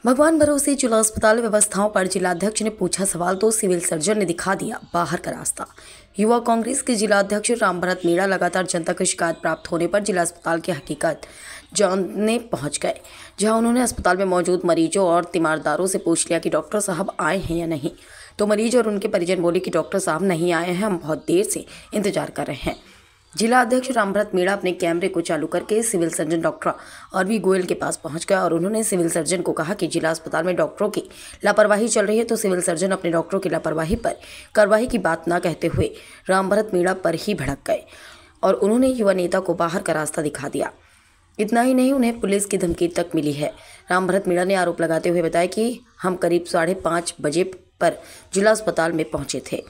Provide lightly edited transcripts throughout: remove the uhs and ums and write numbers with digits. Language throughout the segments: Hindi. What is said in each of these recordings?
भगवान भरोसे जिला अस्पताल व्यवस्थाओं पर जिलाध्यक्ष ने पूछा सवाल तो सिविल सर्जन ने दिखा दिया बाहर का रास्ता। युवा कांग्रेस के जिलाध्यक्ष रामभरत मीणा लगातार जनता की शिकायत प्राप्त होने पर जिला अस्पताल की हकीकत जानने पहुंच गए, जहां उन्होंने अस्पताल में मौजूद मरीजों और तीमारदारों से पूछ लिया कि डॉक्टर साहब आए हैं या नहीं। तो मरीज और उनके परिजन बोले कि डॉक्टर साहब नहीं आए हैं, हम बहुत देर से इंतजार कर रहे हैं। जिला अध्यक्ष रामभरत मीणा अपने कैमरे को चालू करके civil surgeon doctor RV Goyal के पास पहुंच गया और उन्होंने सिविल सर्जन को कहा कि जिला अस्पताल में डॉक्टरों की लापरवाही चल रही है। तो सिविल सर्जन अपने डॉक्टरों की लापरवाही पर कार्रवाई की बात न कहते हुए रामभरत मीणा पर ही भड़क गए और उन्होंने युवा नेता को बाहर का रास्ता दिखा दिया। इतना ही नहीं, उन्हें पुलिस की धमकी तक मिली है। रामभरत मीणा ने आरोप लगाते हुए बताया कि हम करीब 5:30 बजे पर जिला अस्पताल में पहुंचे थे।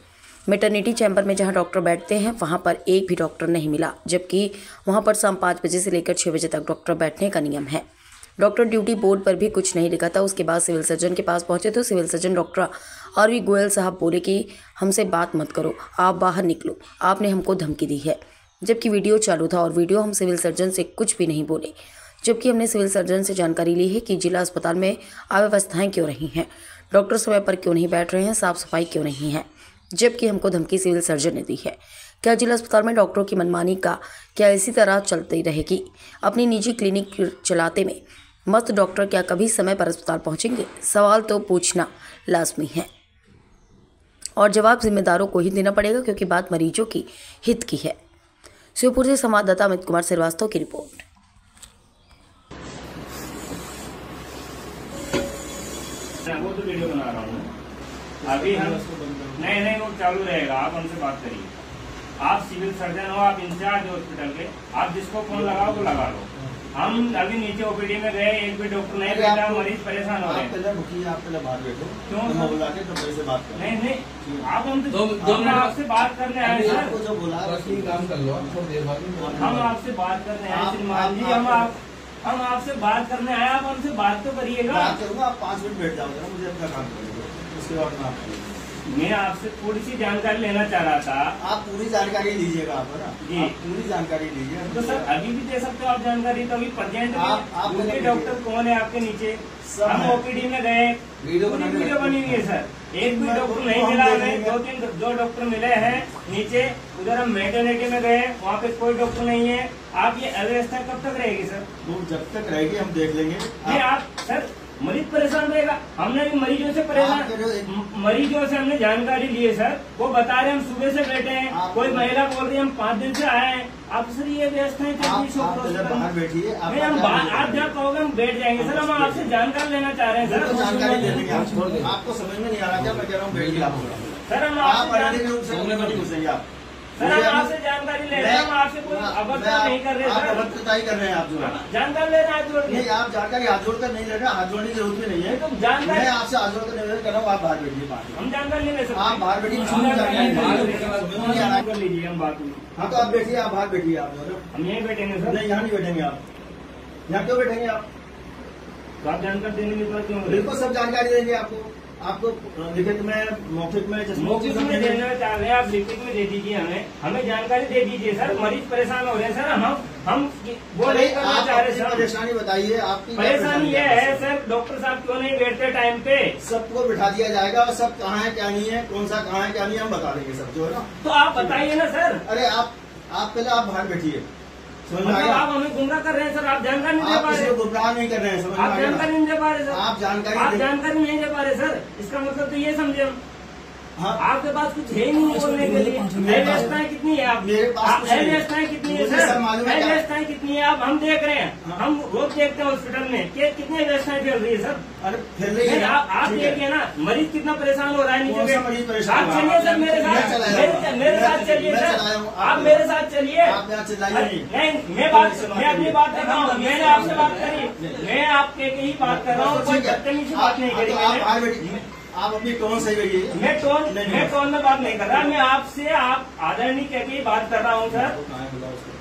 मैटरनिटी चैम्बर में जहां डॉक्टर बैठते हैं वहां पर एक भी डॉक्टर नहीं मिला, जबकि वहां पर शाम 5 बजे से लेकर 6 बजे तक डॉक्टर बैठने का नियम है। डॉक्टर ड्यूटी बोर्ड पर भी कुछ नहीं लिखा था। उसके बाद सिविल सर्जन के पास पहुंचे तो civil surgeon doctor RV Goyal साहब बोले कि हमसे बात मत करो, आप बाहर निकलो, आपने हमको धमकी दी है। जबकि वीडियो चालू था और वीडियो हम सिविल सर्जन से कुछ भी नहीं बोले। जबकि हमने सिविल सर्जन से जानकारी ली है कि जिला अस्पताल में अव्यवस्थाएं क्यों रही हैं, डॉक्टर समय पर क्यों नहीं बैठ रहे हैं, साफ सफाई क्यों नहीं है, जबकि हमको धमकी सिविल सर्जन ने दी है। क्या जिला अस्पताल में डॉक्टरों की मनमानी का क्या इसी तरह चलती रहेगी? अपनी निजी क्लिनिक चलाते में मस्त डॉक्टर क्या कभी समय पर अस्पताल पहुंचेंगे? सवाल तो पूछना लाजमी है और जवाब जिम्मेदारों को ही देना पड़ेगा, क्योंकि बात मरीजों की हित की है। शिवपुर से संवाददाता अमित कुमार श्रीवास्तव की रिपोर्ट। वो तो वीडियो बना रहा हूँ अभी हम नहीं वो चालू रहेगा। आप हमसे बात करिए, आप सिविल सर्जन हो, आप इंचार्ज हॉस्पिटल के, आप जिसको फोन लगाओ वो लगा लो। हम अभी नीचे ओपीडी में गए, एक भी डॉक्टर नहीं बैठा, मरीज परेशान हो रहे हैं। आप पहले बाहर बैठो, क्यों बुला के तब से बात करो। नहीं आप हम आपसे बात करने आए सर, आपको जो बोला काम कर लो, हम आपसे बात करने आए श्रीमान जी, हम आपसे बात करने आए, आप हमसे बात तो करिएगा। बात करूँगा, आप 5 मिनट बैठ जाओगे, मुझे अपना काम करेंगे, उसके बाद मैं आपसे थोड़ी सी जानकारी लेना चाह रहा था। आप पूरी जानकारी लीजिएगा, आप ना जी आप पूरी जानकारी लीजिए। तो सर अभी भी दे सकते हो आप जानकारी? तो अभी प्रेजेंट दूसरे डॉक्टर कौन है आपके नीचे? हम ओपीडी में गए, वीडियो बनी हुई है सर, एक भी डॉक्टर नहीं मिला हमें। 2 डॉक्टर मिले हैं नीचे। उधर हम मैटरनिटी में गए, वहाँ पे कोई डॉक्टर नहीं है। आप ये अव्यवस्था कब तक रहेगी सर? वो जब तक रहेगी हम देख लेंगे। नहीं आप सर, मरीज परेशान रहेगा। हमने भी मरीजों से मरीजों से हमने जानकारी ली है सर, वो बता रहे हम सुबह से बैठे हैं। कोई महिला बोल रही है हम 5 दिन से आए हैं। आप सर ये व्यवस्थाएं बाहर बैठिए, आप जहाँ कहोगे हम बैठ जाएंगे सर। हम आपसे जानकारी लेना चाह रहे हैं सर। जानकारी दे देंगे आपको, समझ में नहीं आ रहा क्या मैं कह रहा हूँ? बैठिए आप सर, हम आप सर हम आपसे जानकारी ले रहे हैं, हम आपसे कोई अभद्रता नहीं कर रहे सर। अभद्रता ही कर रहे हैं आप जो जानकारी ले रहे हैं। नहीं आप जानकारी हाथ जोड़कर नहीं ले रहे, हाथ जोड़ने की जरूरत भी नहीं है। तो जानकारी मैं आपसे हाथ जोड़कर नहीं कर रहा हूँ, आप बाहर बैठिए। हम जानकारी ले रहे आप बाहर बैठिए, कर लीजिए हम बात। हाँ तो आप बैठिए, आप बाहर बैठिए। आप हम यहीं बैठेंगे सर? नहीं यहाँ नहीं बैठेंगे। आप यहाँ क्यों बैठेंगे? आप तो आप जानकारी देने के बाद क्यों? बिल्कुल सब जानकारी देंगे आपको लिखित में, मौखिक में देना चाह रहे हैं आप, लिखित में दे दीजिए हमें जानकारी दे दीजिए सर। मरीज परेशान हो रहे हैं सर, हम वो नहीं करना चाह रहे सर। परेशानी बताइए आपकी। परेशानी ये है सर, डॉक्टर साहब क्यों नहीं बैठते टाइम पे? सबको बिठा दिया जाएगा और सब कहाँ है क्या नहीं है, कौन सा कहाँ है क्या नहीं है हम बता देंगे सब, जो है ना। तो आप बताइए ना सर। अरे आप पहले आप बाहर बैठिए। आप हमें गुमराह कर रहे हैं सर, आप जानकारी नहीं दे पा रहे। गुमराह नहीं कर रहे हैं, समझ आप जानकारी नहीं दे पा रहे सर। आप जानकारी नहीं दे पा रहे सर। इसका मतलब तो ये समझे हम, हाँ आपके पास कुछ है नहीं बोलने के लिए। व्यवस्थाएं कितनी है आप? मेरे पास व्यवस्थाएं कितनी है सर? व्यवस्थाएं कितनी है आप? हम देख रहे हैं, हम रोज देखते हैं हॉस्पिटल में कितनी व्यवस्थाएं चल रही है सर। अरे फिर रही है, आप देखिए ना, मरीज कितना परेशान हो रहा है नीचे। आप चलिए सर मेरे साथ चलिए सर, आप मेरे साथ चलिए। नहीं मैं अपनी बात कर रहा हूँ, मैंने आपसे बात करी, मैं आपके ही बात कर रहा हूँ, कोई बदतमीजी बात नहीं करी। आप अपनी टोन सही करिए। मैं टोन में बात नहीं कर रहा, मैं आपसे आप आदरणीय कह के बात कर रहा हूँ सर।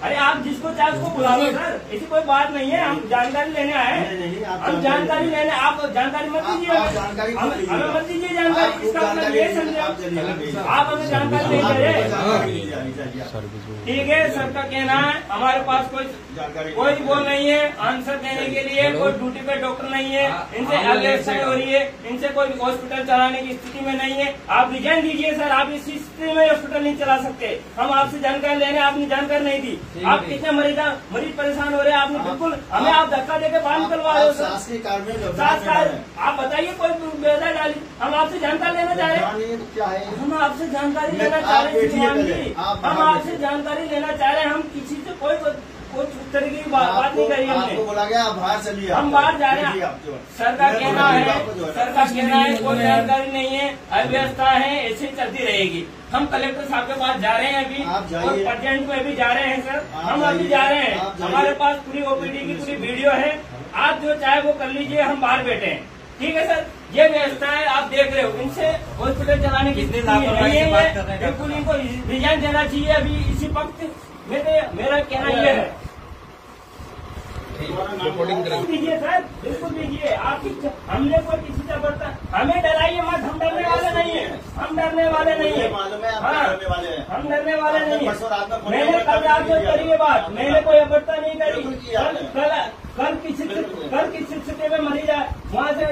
अरे आप जिसको चाहे उसको बुला लो सर, ऐसी कोई बात नहीं है। हम जानकारी लेने आए, हम जानकारी लेने, आप आप जानकारी मत दीजिए, हमें मत दीजिए जानकारी, इसका मतलब ये समझे आप हमें जानकारी नहीं दे रहे। ठीक है, सर का कहना है हमारे पास कोई वो नहीं है आंसर देने के लिए, कोई ड्यूटी पे डॉक्टर नहीं है, इनसे अव्यवस्था हो रही है, इनसे कोई हॉस्पिटल चलाने की स्थिति में नहीं है। आप रिजाइन दीजिए सर, आप इस स्थिति में हॉस्पिटल नहीं चला सकते। हम आपसे जानकारी लेने, आपने जानकारी नहीं दी। आप कितने मरीज परेशान हो रहे हैं, आपने बिल्कुल हमें आप धक्का देकर बाहर निकलवा रहे हो सर। आप बताइए कोई बेदा डाली, हम आपसे जानकारी लेना चाह रहे हैं, हम आपसे जानकारी लेना चाह रहे हैं, हम आपसे जानकारी लेना चाह रहे हैं। हम किसी से कोई तरह की बात नहीं करी हमने, बोला गया आप बाहर चलिए, हम बाहर जा रहे हैं। सर का कहना है कोई जानकारी नहीं है, अव्यवस्था है, ऐसे चलती रहेगी। हम कलेक्टर साहब के पास जा रहे हैं अभी, और प्रेजेंट में भी जा रहे हैं सर, हम अभी जा रहे हैं। हमारे पास पूरी ओपीडी की पूरी वीडियो है, आप जो चाहे वो कर लीजिए, हम बाहर बैठे हैं। ठीक है सर, ये व्यवस्था है, आप देख रहे हो। इनसे हॉस्पिटल चलाने की स्थिति नहीं है, बिल्कुल इनको रिजाइन देना चाहिए अभी इसी वक्त। मेरा कहना ये है, दीजिए सर, बिल्कुल दीजिए। आपकी हमने कोई किसी से बर्ता, हमें डराइए मत, हम डरने वाले नहीं है, हम डरने वाले नहीं है, हम डरने वाले नहीं है। मैंने कल रात में करी ये बात, मैंने कोई अबर्ता नहीं करी। कल की स्थिति में मरीज वहाँ से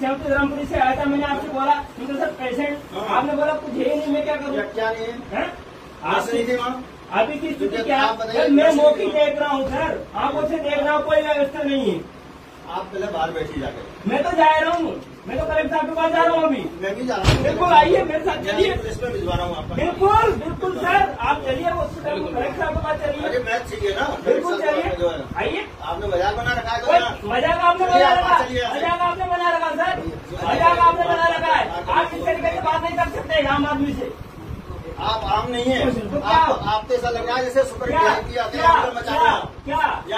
सेवती रामपुरी से आया था, मैंने आपसे बोला सर पेशेंट, आपने बोला कुछ है नहीं, मैं क्या करूँ, क्या नहीं है आपसे अभी की स्थिति क्या है? मैं मौके देख रहा हूँ सर, आंखों से देख रहा हूँ, कोई व्यवस्था नहीं है। आप पहले बाहर बैठिए जाकर, मैं तो जा रहा हूँ, मैं तो कलेक्टर साहब के पास जा रहा हूँ अभी। मैं भी जा रहा हूँ, बिल्कुल आइए मेरे साथ चलिए, पुलिस में भिजवा रहा हूँ आपका। बिल्कुल सर, आप चलिए हॉस्पिटल में, कलेक्टर साहब के पास चलिए। अरे मैच चाहिए ना, बिल्कुल चलिए, आइए। आपने मजाक बना रखा है, मजाक आपने बना रखा, मजाक आपने बना रखा सर, मजाक आपने बना रखा है। आप इस तरीके से बात नहीं कर सकते आम आदमी से। आप आम नहीं है, आप तो ऐसा लग रहा है जैसे सुपर क्या या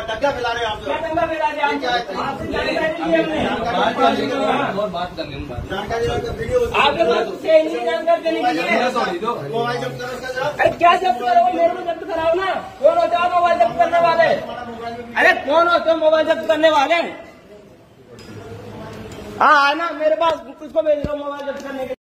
दंगा फैला रहे हैं आप, क्या दंगा फैला रहे हैं? आपसे जानकारी ली हमने, जानकारी वीडियो आपके पास से नहीं जानकारी देने के लिए मोबाइल जब्त करो, क्या जब्त करो, मेरे को जब्त कराओ ना। कौन होते हो मोबाइल जब्त करने वाले? अरे कौन होते हो मोबाइल जब्त करने वाले? हाँ आना मेरे पास, किसको भेज रहा हूँ मोबाइल जब्त करने के